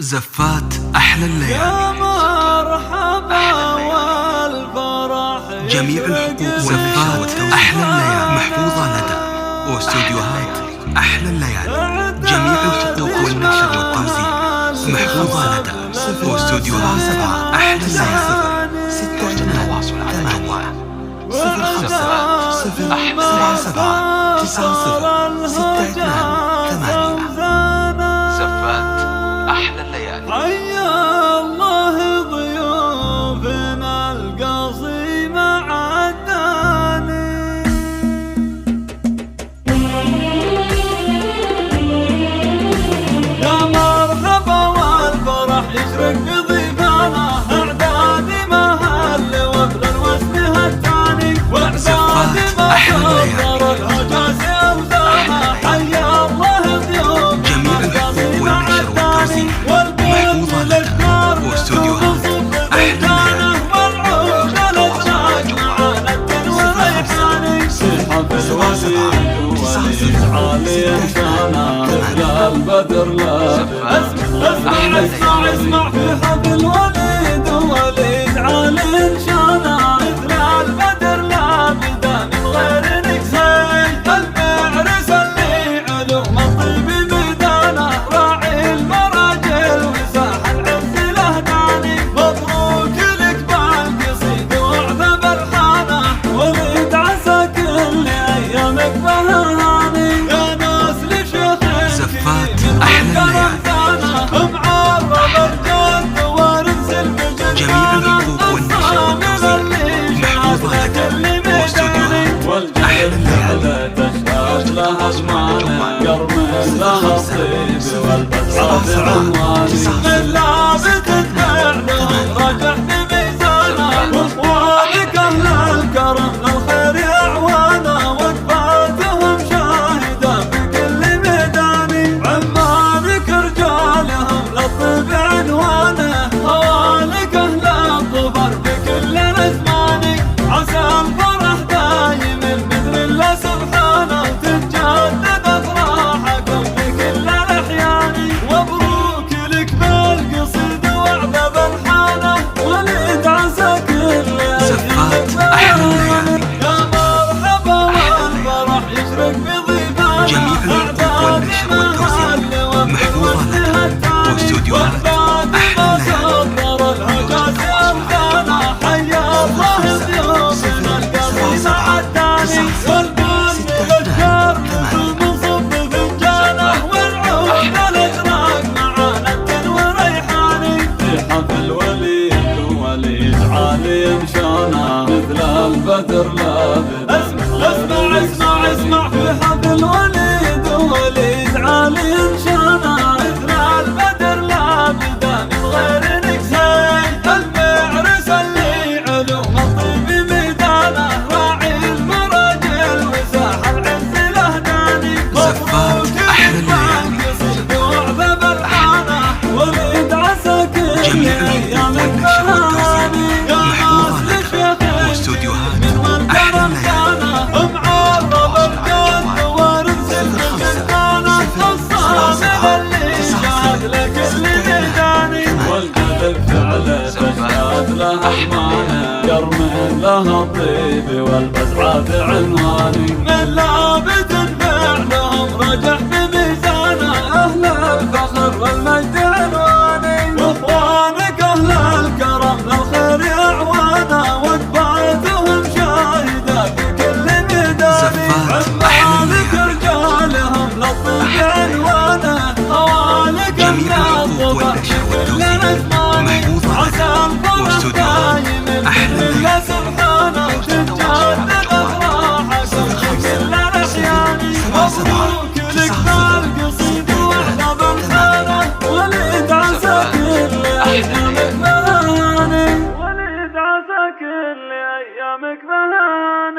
زفات أحلى الليالي. يا مرحبا والفرح جميع الحقوق زفات أحلى الليالي محفوظة لدى واستوديوهات أحلى الليالي. جميع الحقوق والنشر والتوزيع محفوظة لدى واستوديوهات أحلى الليالي. 6 زفات أحلى الليالي. حيا الله ضيوفنا القصي مع الداني. يا مرحبا والفرح يشرق بضيفانا، أعداد مهل وابن واسمها الثاني، وأعداد ما صدر الهجاس أوزانا. حيا الله ضيوفنا القصي مع الداني، والبيض للدار واستوديوهات أحلى والعود الأزرق معانا التنوى ريحاني. سحب الوليد وليد عالي إنسانا يا البدر لا اسمع في حب الوليد وليد عالي إنسانا مثل البدر لا بدا من غير نكسي. المعرس اللي علوم الطيب ميدانه، راعي المراجل وساح العز لهداني. مبروك لك بالقصيد وعذب الحانه، وليد عسى كل ايامك بهرهاني. يا ناس لشيخ زفات أحلى الليالي. معرب الجد وارث المجد، جميع الحقوق والنشر والتوزيع محفوظة لدى واستوديوهات أحلى الليالي. تشهد لها زمانه يرمي لها الطيب والبسعة عنواني. من لابد تتبع لهم رجح بميزانه، واخوانك اهل الكرم للخير اعوانا. وقفاتهم شاهده بكل ميداني، عمانك رجالهم للطيب عنوانه. خوالك اهل الظفر بكل الازمان، عسى الفرح دايم بإذن الله سبحانه. تتجدد افراحكم بكل الاحيان، ومبروك لك بالقصيد وعذب الحانه، وليد عسى كل زفات أحلى الليالي. يا مرحبا والفرح يشرق بضيفانا. جميع الحقوق والنشر والتوزيع محفوظة لدى واستوديوهات أحلى الليالي. الهجاس أمثانا، حيا الله ضيوفنا القصي مع الداني. والبن للدار المنصب بفنجانه، والعود الأزرق معانا التنوى ريحاني. في حفل وليد وليد عالي إنشانا مثل البدر لابد. اسمع في حفل وليد وليد عالي إنشانا مثل البدر لابد من غير نكسي. المعرس اللي علوم الطيب ميدانه، راعي المراجل وساح العز لهداني. زفات أحلى الليالي. وعذب الحانه، وليد عسى كل جميع الحقوق ايامك والنشر بهاني. والتوزيع يا محفوظة ناس لدى لشيخ واستوديوهات من أحلى والكرم الليالي. كان معرب الجد وارث المجدانه. الصامد اللي شهد لكل ميداني، والقلب فعله تشهد لها امانه. يرمي لها الطيب والبسعه عنواني. من لابد